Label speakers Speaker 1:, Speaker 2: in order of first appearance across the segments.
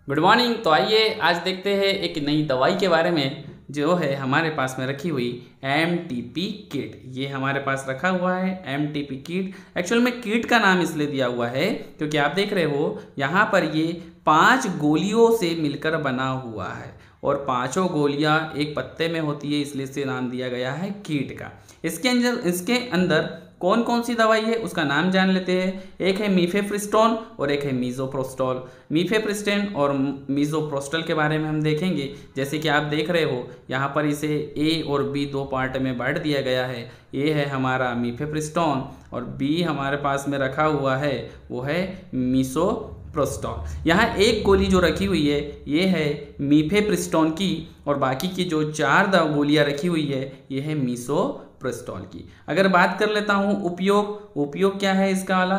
Speaker 1: Good morning. तो आइए आज देखते हैं एक नई दवाई के बारे में जो है हमारे पास में रखी हुई MTP किट। ये हमारे पास रखा हुआ है MTP किट। एक्चुअल में किट का नाम इसलिए दिया हुआ है क्योंकि आप देख रहे हो यहाँ पर ये 5 गोलियों से मिलकर बना हुआ है और पांचों गोलियां एक पत्ते में होती है, इसलिए इसे नाम दिया गया है किट का। इसके अंदर कौन कौन सी दवाई है उसका नाम जान लेते हैं। एक है मीफेप्रिस्टोन और एक है मीज़ोप्रोस्टोल। मीफेप्रिस्टोन और मीज़ोप्रोस्टोल के बारे में हम देखेंगे। जैसे कि आप देख रहे हो यहाँ पर इसे ए और बी दो पार्ट में बांट दिया गया है। ए है हमारा मीफेप्रिस्टोन और बी हमारे पास में रखा हुआ है वो है मीज़ोप्रोस्टोल। यहाँ एक गोली जो रखी हुई है ये है मीफेप्रिस्टोन की और बाकी की जो 4 गोलियाँ रखी हुई है ये है मीज़ोप्रोस्टोल की। अगर बात कर लेता हूँ उपयोग क्या है इसका वाला,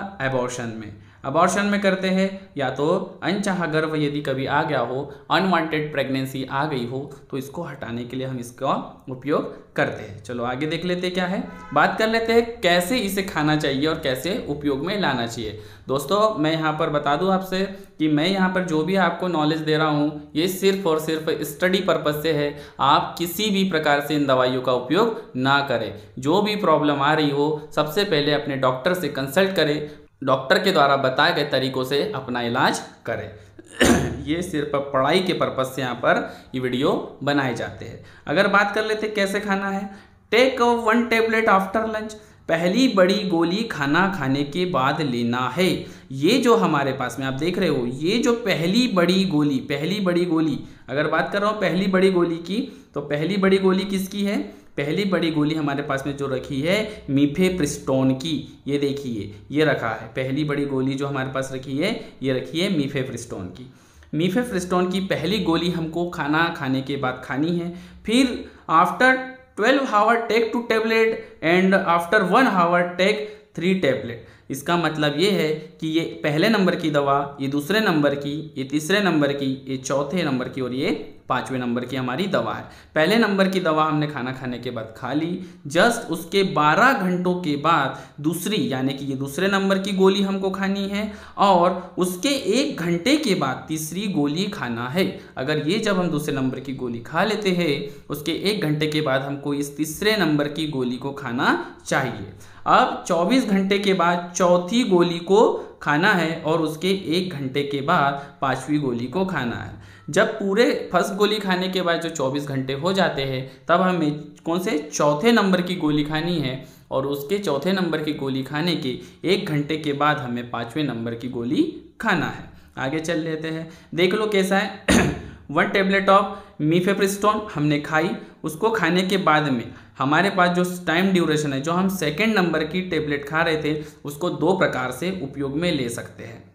Speaker 1: अबॉर्शन में करते हैं या तो अनचाहा गर्भ यदि कभी आ गया हो, अनवांटेड प्रेगनेंसी आ गई हो तो इसको हटाने के लिए हम इसका उपयोग करते हैं। चलो आगे देख लेते हैं क्या है। बात कर लेते हैं कैसे इसे खाना चाहिए और कैसे उपयोग में लाना चाहिए। दोस्तों मैं यहाँ पर बता दूँ आपसे कि मैं यहाँ पर जो भी आपको नॉलेज दे रहा हूँ ये सिर्फ और सिर्फ स्टडी पर्पज से है। आप किसी भी प्रकार से इन दवाइयों का उपयोग ना करें। जो भी प्रॉब्लम आ रही हो सबसे पहले अपने डॉक्टर से कंसल्ट करें, डॉक्टर के द्वारा बताए गए तरीकों से अपना इलाज करें। ये सिर्फ पढ़ाई के पर्पज से यहाँ पर ये वीडियो बनाए जाते हैं। अगर बात कर लेते कैसे खाना है, टेक 1 टेबलेट आफ्टर लंच। पहली बड़ी गोली खाना खाने के बाद लेना है। ये जो हमारे पास में आप देख रहे हो ये जो पहली बड़ी गोली अगर बात कर रहा हूँ पहली बड़ी गोली की, तो पहली बड़ी गोली किसकी है? पहली बड़ी गोली हमारे पास में जो रखी है मीफेप्रिस्टोन की। ये देखिए ये रखा है पहली बड़ी गोली जो हमारे पास रखी है, ये रखी है मीफेप्रिस्टोन की। मीफेप्रिस्टोन की पहली गोली हमको खाना खाने के बाद खानी है। फिर after 12 hour take 2 tablet and after 1 hour take 3 tablet. इसका मतलब ये है कि ये पहले नंबर की दवा, ये दूसरे नंबर की, ये तीसरे नंबर की, ये चौथे नंबर की और ये 5वें नंबर की हमारी दवा है। पहले नंबर की दवा हमने खाना खाने के बाद खा ली। जस्ट उसके 12 घंटों के बाद दूसरी यानी कि ये दूसरे नंबर की गोली हमको खानी है और उसके 1 घंटे के बाद तीसरी गोली खाना है। अगर ये जब हम दूसरे नंबर की गोली खा लेते हैं उसके 1 घंटे के बाद हमको इस तीसरे नंबर की गोली को खाना चाहिए। अब 24 घंटे के बाद चौथी गोली को खाना है और उसके 1 घंटे के बाद 5वीं गोली को खाना है। जब पूरे फर्स्ट गोली खाने के बाद जो 24 घंटे हो जाते हैं तब हमें कौन से चौथे नंबर की गोली खानी है और उसके चौथे नंबर की गोली खाने के 1 घंटे के बाद हमें 5वें नंबर की गोली खाना है। आगे चल लेते हैं, देख लो कैसा है। 1 टेबलेट ऑफ मीफेप्रिस्टोन हमने खाई। उसको खाने के बाद में हमारे पास जो टाइम ड्यूरेशन है, जो हम 2nd नंबर की टेबलेट खा रहे थे उसको 2 प्रकार से उपयोग में ले सकते हैं।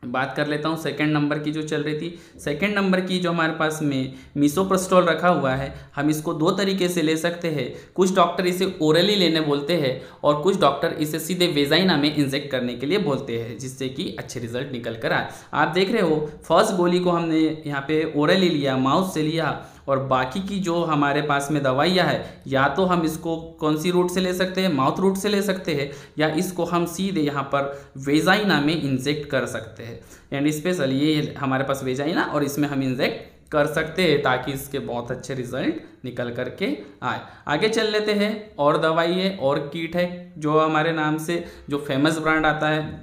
Speaker 1: बात कर लेता हूँ 2nd नंबर की जो चल रही थी। 2nd नंबर की जो हमारे पास में मीसोप्रोस्टोल रखा हुआ है, हम इसको 2 तरीके से ले सकते हैं। कुछ डॉक्टर इसे ओरली लेने बोलते हैं और कुछ डॉक्टर इसे सीधे वेजाइना में इंजेक्ट करने के लिए बोलते हैं जिससे कि अच्छे रिजल्ट निकल कर आए। आप देख रहे हो फर्स्ट गोली को हमने यहाँ पे ओरली लिया, माउथ से लिया और बाकी की जो हमारे पास में दवाइयाँ है या तो हम इसको कौन सी रूट से ले सकते हैं, माउथ रूट से ले सकते हैं या इसको हम सीधे यहाँ पर वेजाइना में इंजेक्ट कर सकते हैं। एंड स्पेशल ये हमारे पास वेजाइना और इसमें हम इंजेक्ट कर सकते हैं ताकि इसके बहुत अच्छे रिजल्ट निकल करके आए। आगे चल लेते हैं, और दवाई है और किट है जो हमारे नाम से जो फेमस ब्रांड आता है।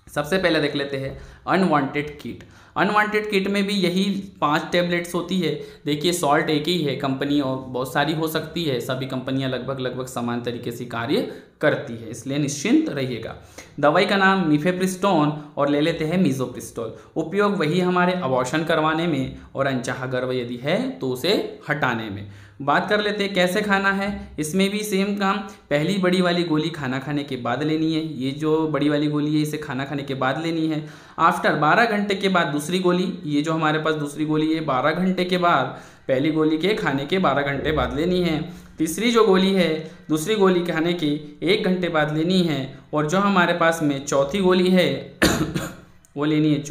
Speaker 1: सबसे पहले देख लेते हैं अनवांटेड किट। अनवांटेड किट में भी यही 5 टेबलेट्स होती है। देखिए सॉल्ट एक ही है, कंपनी और बहुत सारी हो सकती है, सभी कंपनियां लगभग समान तरीके से कार्य करती है, इसलिए निश्चिंत रहिएगा। दवाई का नाम मीफेप्रिस्टोन और ले लेते हैं मीज़ोप्रोस्टोल। उपयोग वही हमारे अबॉर्शन करवाने में और अनचाहा गर्भ यदि है तो उसे हटाने में। बात कर लेते हैं कैसे खाना है। इसमें भी सेम काम, पहली बड़ी वाली गोली खाना खाने के बाद लेनी है। ये जो बड़ी वाली गोली है इसे खाना खाने के बाद लेनी है। आफ्टर 12 घंटे के बाद दूसरी गोली, ये जो हमारे पास दूसरी गोली है 12 घंटे के बाद पहली गोली के खाने के 12 घंटे बाद लेनी है। तीसरी जो गोली है दूसरी गोली खाने के 1 घंटे बाद लेनी है और जो हमारे पास में चौथी गोली है वो लेनी है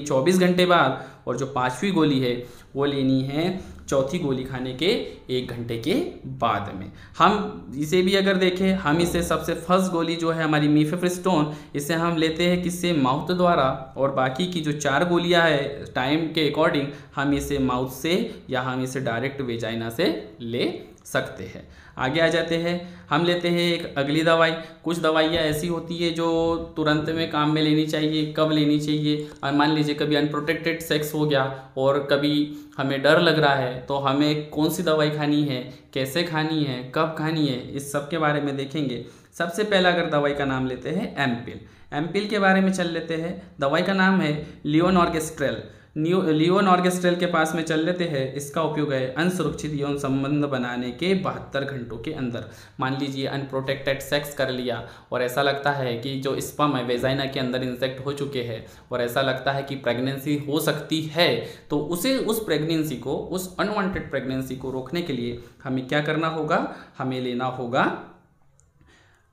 Speaker 1: 24 घंटे बाद और जो 5वीं गोली है वो लेनी है चौथी गोली खाने के 1 घंटे के बाद में। हम इसे भी अगर देखें, हम इसे सबसे फर्स्ट गोली जो है हमारी मीफेप्रिस्टोन, इसे हम लेते हैं किससे, माउथ द्वारा, और बाकी की जो 4 गोलियां है टाइम के अकॉर्डिंग हम इसे माउथ से या हम इसे डायरेक्ट वेजाइना से ले सकते हैं। आगे आ जाते हैं, हम लेते हैं एक अगली दवाई। कुछ दवाइयाँ ऐसी होती है जो तुरंत में काम में लेनी चाहिए, कब लेनी चाहिए, और मान लीजिए कभी अनप्रोटेक्टेड सेक्स हो गया और कभी हमें डर लग रहा है, तो हमें कौन सी दवाई खानी है, कैसे खानी है, कब खानी है, इस सब के बारे में देखेंगे। सबसे पहला अगर दवाई का नाम लेते हैं एम्पिल। एम्पिल के बारे में चल लेते हैं। दवाई का नाम है लियोनॉर्गेस्ट्रेल। लियोनॉर्गेस्ट्रेल के पास में चल लेते हैं। इसका उपयोग है अनसुरक्षित यौन संबंध बनाने के 72 घंटों के अंदर। मान लीजिए अनप्रोटेक्टेड सेक्स कर लिया और ऐसा लगता है कि जो स्पर्म है वेजाइना के अंदर इंसेक्ट हो चुके हैं और ऐसा लगता है कि प्रेगनेंसी हो सकती है, तो उस प्रेगनेंसी को, उस अनवांटेड प्रेगनेंसी को रोकने के लिए हमें क्या करना होगा, हमें लेना होगा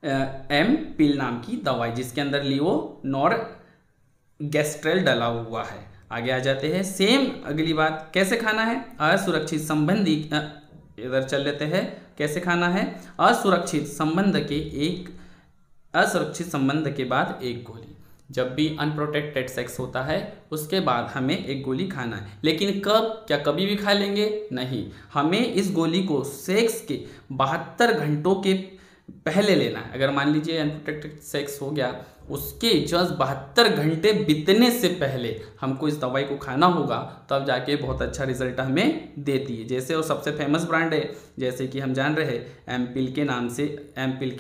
Speaker 1: एम्पिल नाम की दवाई, जिसके अंदर लियोनॉर्गेस्ट्रेल डला हुआ है। आगे आ जाते हैं। सेम अगली बात, कैसे खाना है, असुरक्षित संबंधी, इधर चल लेते हैं, कैसे खाना है, असुरक्षित संबंध के बाद 1 गोली। जब भी अनप्रोटेक्टेड सेक्स होता है उसके बाद हमें 1 गोली खाना है। लेकिन कब, क्या कभी भी खा लेंगे, नहीं, हमें इस गोली को सेक्स के 72 घंटों के पहले लेना है। अगर मान लीजिए अनप्रोटेक्टेड सेक्स हो गया, उसके जस्ट 72 घंटे बीतने से पहले हमको इस दवाई को खाना होगा, तब जाके बहुत अच्छा रिजल्ट हमें देती है। जैसे वो सबसे फेमस ब्रांड है, जैसे कि हम जान रहे हैं एम्पिल के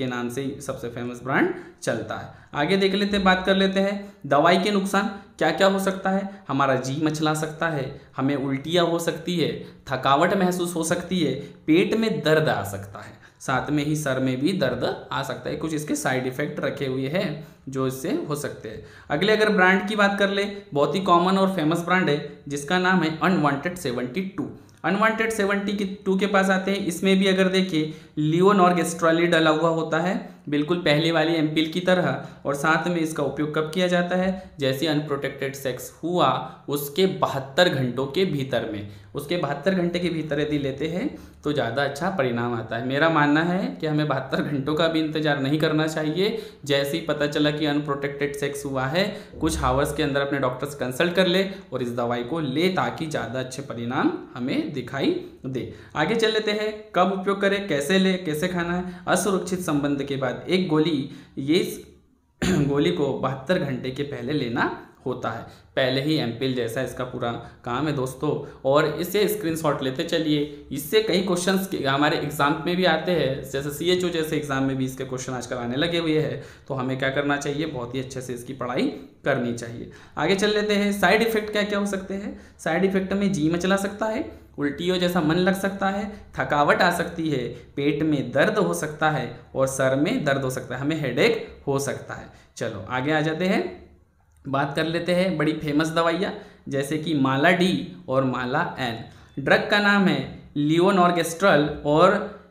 Speaker 1: नाम से ही सबसे फेमस ब्रांड चलता है। आगे देख लेते हैं, बात कर लेते हैं दवाई के नुकसान क्या क्या हो सकता है। हमारा जी मचला सकता है, हमें उल्टियाँ हो सकती है, थकावट महसूस हो सकती है, पेट में दर्द आ सकता है, साथ में ही सर में भी दर्द आ सकता है। कुछ इसके साइड इफेक्ट रखे हुए हैं जो इससे हो सकते हैं। अगले अगर ब्रांड की बात कर ले, बहुत ही कॉमन और फेमस ब्रांड है जिसका नाम है अनवांटेड 72। अनवांटेड 72 के पास आते हैं। इसमें भी अगर देखिए लियोनॉर्गेस्ट्रेल डला हुआ होता है, बिल्कुल पहले वाली एम्पिल की तरह, और साथ में इसका उपयोग कब किया जाता है, जैसे अनप्रोटेक्टेड सेक्स हुआ उसके 72 घंटों के भीतर में। उसके 72 घंटे के भीतर यदि लेते हैं तो ज़्यादा अच्छा परिणाम आता है। मेरा मानना है कि हमें 72 घंटों का भी इंतजार नहीं करना चाहिए। जैसे ही पता चला कि अनप्रोटेक्टेड सेक्स हुआ है, कुछ हावर्स के अंदर अपने डॉक्टर से कंसल्ट कर ले और इस दवाई को ले, ताकि ज़्यादा अच्छे परिणाम हमें दिखाई दे। आगे चल लेते हैं, कब उपयोग करें, कैसे ले, कैसे खाना है। असुरक्षित संबंध के बाद 1 गोली, ये गोली को 72 घंटे के पहले लेना होता है। पहले ही एम्पिल जैसा इसका पूरा काम है दोस्तों, और इसे स्क्रीनशॉट लेते चलिए। इससे कई क्वेश्चंस हमारे एग्जाम में भी आते हैं, जैसे CHO जैसे एग्जाम में भी इसके क्वेश्चन आजकल आने लगे हुए हैं। तो हमें क्या करना चाहिए, बहुत ही अच्छे से इसकी पढ़ाई करनी चाहिए। आगे चल लेते हैं, साइड इफेक्ट क्या क्या हो सकते हैं। साइड इफेक्ट में जी मचला सकता है, उल्टियों जैसा मन लग सकता है, थकावट आ सकती है, पेट में दर्द हो सकता है और सर में दर्द हो सकता है, हमें हेडेक हो सकता है। चलो आगे आ जाते हैं, बात कर लेते हैं बड़ी फेमस दवाइयाँ, जैसे कि माला D और माला N। ड्रग का नाम है लियोनॉर्गेस्ट्रेल और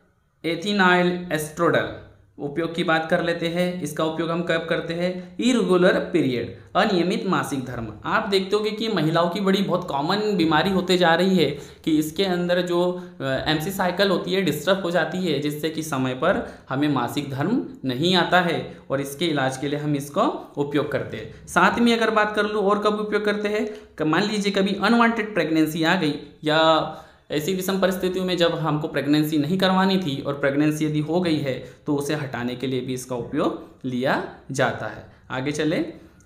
Speaker 1: एथिनाइल एस्ट्रोडल। उपयोग की बात कर लेते हैं। इसका उपयोग हम कब करते हैं, इरेगुलर पीरियड, अनियमित मासिक धर्म। आप देखते होगे कि महिलाओं की बड़ी बहुत कॉमन बीमारी होते जा रही है कि इसके अंदर जो MC साइकिल होती है डिस्टर्ब हो जाती है, जिससे कि समय पर हमें मासिक धर्म नहीं आता है, और इसके इलाज के लिए हम इसका उपयोग करते हैं। साथ में अगर बात कर लूँ और कब उपयोग करते हैं, मान लीजिए कभी अनवांटेड प्रेगनेंसी आ गई, या ऐसी विषम परिस्थितियों में जब हमको प्रेगनेंसी नहीं करवानी थी और प्रेगनेंसी यदि हो गई है, तो उसे हटाने के लिए भी इसका उपयोग लिया जाता है। आगे चले,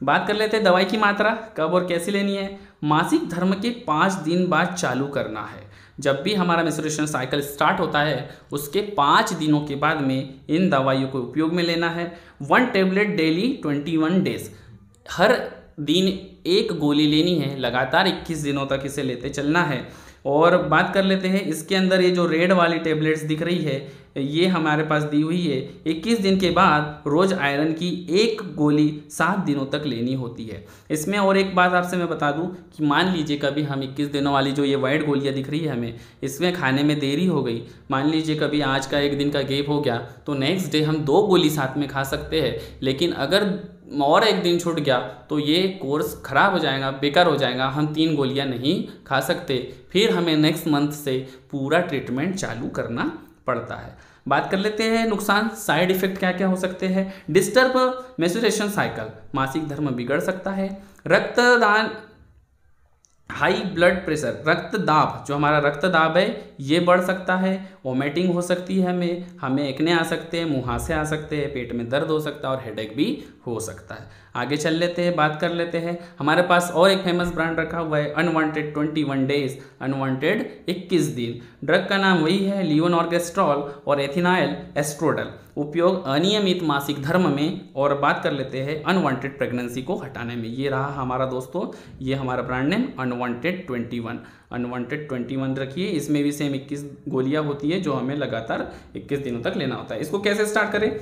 Speaker 1: बात कर लेते हैं दवाई की मात्रा कब और कैसे लेनी है। मासिक धर्म के 5 दिन बाद चालू करना है। जब भी हमारा मेंस्ट्रुएशन साइकिल स्टार्ट होता है उसके 5 दिनों के बाद में इन दवाइयों को उपयोग में लेना है। 1 टेबलेट डेली 21 डेज, हर दिन 1 गोली लेनी है, लगातार 21 दिनों तक इसे लेते चलना है। और बात कर लेते हैं इसके अंदर ये जो रेड वाली टेबलेट्स दिख रही है, ये हमारे पास दी हुई है। 21 दिन के बाद रोज आयरन की एक गोली 7 दिनों तक लेनी होती है। इसमें और एक बात आपसे मैं बता दूं कि मान लीजिए कभी हम 21 दिनों वाली जो ये वाइट गोलियां दिख रही है हमें, इसमें खाने में देरी हो गई, मान लीजिए कभी आज का 1 दिन का गैप हो गया, तो नेक्स्ट डे हम 2 गोली साथ में खा सकते हैं। लेकिन अगर और 1 दिन छूट गया तो ये कोर्स ख़राब हो जाएगा, बेकार हो जाएगा, हम 3 गोलियां नहीं खा सकते। फिर हमें नेक्स्ट मंथ से पूरा ट्रीटमेंट चालू करना पड़ता है। बात कर लेते हैं नुकसान, साइड इफेक्ट क्या क्या हो सकते हैं। डिस्टर्ब मेंस्ट्रुएशन साइकिल, मासिक धर्म बिगड़ सकता है। रक्तदान, हाई ब्लड प्रेशर, रक्त दाब, जो हमारा रक्त दाब है ये बढ़ सकता है। वोमिटिंग हो सकती है, हमें एक्ने आ सकते हैं, मुहासे आ सकते हैं, पेट में दर्द हो सकता है और हेडेक भी हो सकता है। आगे चल लेते हैं, बात कर लेते हैं। हमारे पास और एक फेमस ब्रांड रखा हुआ है अनवांटेड 21 डेज, अनवांटेड 21 दिन। ड्रग का नाम वही है लियोनॉर्गेस्ट्रॉल और एथिनाइल एस्ट्रोडल। उपयोग अनियमित मासिक धर्म में। और बात कर लेते हैं अनवांटेड प्रेगनेंसी को हटाने में। ये रहा हमारा दोस्तों, ये हमारा ब्रांड नेम अनवांटेड 21। अनवांटेड 21 रखिए। इसमें भी सेम 21 गोलियां होती है जो हमें लगातार 21 दिनों तक लेना होता है। इसको कैसे स्टार्ट करें?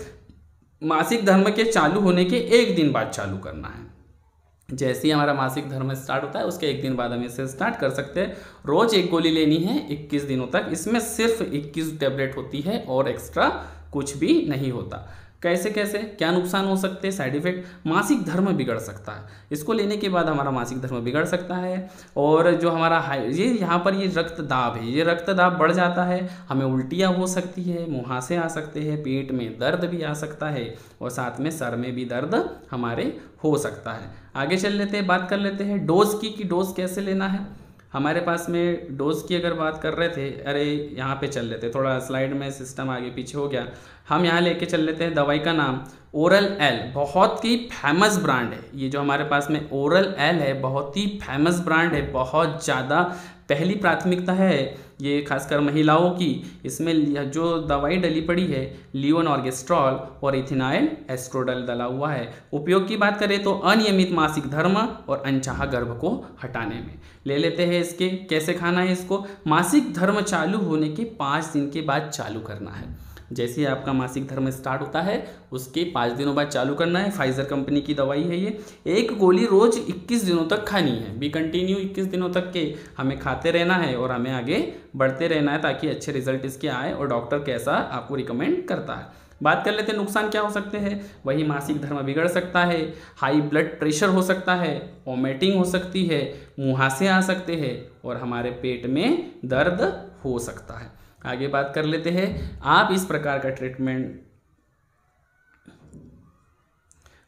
Speaker 1: मासिक धर्म के चालू होने के 1 दिन बाद चालू करना है। जैसे ही हमारा मासिक धर्म स्टार्ट होता है उसके 1 दिन बाद हम इसे स्टार्ट कर सकते हैं। रोज 1 गोली लेनी है 21 दिनों तक। इसमें सिर्फ 21 टैबलेट होती है और एक्स्ट्रा कुछ भी नहीं होता। कैसे कैसे क्या नुकसान हो सकते हैं, साइड इफेक्ट? मासिक धर्म बिगड़ सकता है। इसको लेने के बाद हमारा मासिक धर्म बिगड़ सकता है। और जो हमारा ये यहाँ पर ये रक्त दाब है, ये रक्त दाब बढ़ जाता है, हमें उल्टियाँ हो सकती है, मुहासे आ सकते हैं, पेट में दर्द भी आ सकता है और साथ में सर में भी दर्द हमारे हो सकता है। आगे चल लेते हैं, बात कर लेते हैं डोज की कि डोज कैसे लेना है। हमारे पास में डोज की अगर बात कर रहे थे, अरे यहाँ पे चल लेते, थोड़ा स्लाइड में सिस्टम आगे पीछे हो गया, हम यहाँ लेके चल लेते हैं। दवाई का नाम ओरल एल, बहुत ही फेमस ब्रांड है। ये जो हमारे पास में ओरल एल है बहुत ही फेमस ब्रांड है, बहुत ज़्यादा पहली प्राथमिकता है ये खासकर महिलाओं की। इसमें जो दवाई डली पड़ी है लियोनॉर्गेस्ट्रॉल और इथिनाइल एस्ट्रोडल डला हुआ है। उपयोग की बात करें तो अनियमित मासिक धर्म और अनचाहा गर्भ को हटाने में। ले लेते हैं इसके कैसे खाना है इसको। मासिक धर्म चालू होने के 5 दिन के बाद चालू करना है। जैसे ही आपका मासिक धर्म स्टार्ट होता है उसके 5 दिनों बाद चालू करना है। फाइजर कंपनी की दवाई है ये। 1 गोली रोज 21 दिनों तक खानी है। बी कंटिन्यू 21 दिनों तक के हमें खाते रहना है और हमें आगे बढ़ते रहना है ताकि अच्छे रिजल्ट इसके आए और डॉक्टर कैसा आपको रिकमेंड करता है। बात कर लेते हैं नुकसान क्या हो सकते हैं। वही मासिक धर्म बिगड़ सकता है, हाई ब्लड प्रेशर हो सकता है, वोमिटिंग हो सकती है, मुहासे आ सकते हैं और हमारे पेट में दर्द हो सकता है। आगे बात कर लेते हैं। आप इस प्रकार का ट्रीटमेंट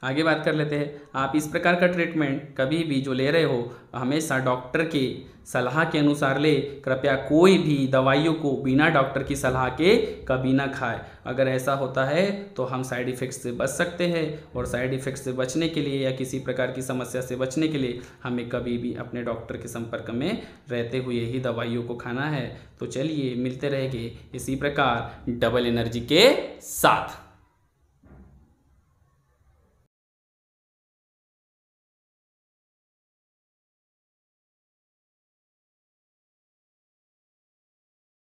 Speaker 1: आगे बात कर लेते हैं। आप इस प्रकार का ट्रीटमेंट कभी भी जो ले रहे हो हमेशा डॉक्टर के सलाह के अनुसार ले। कृपया कोई भी दवाइयों को बिना डॉक्टर की सलाह के कभी ना खाए। अगर ऐसा होता है तो हम साइड इफ़ेक्ट्स से बच सकते हैं और साइड इफ़ेक्ट्स से बचने के लिए या किसी प्रकार की समस्या से बचने के लिए हमें कभी भी अपने डॉक्टर के संपर्क में रहते हुए ही दवाइयों को खाना है। तो चलिए मिलते रहेंगे इसी प्रकार डबल एनर्जी के साथ।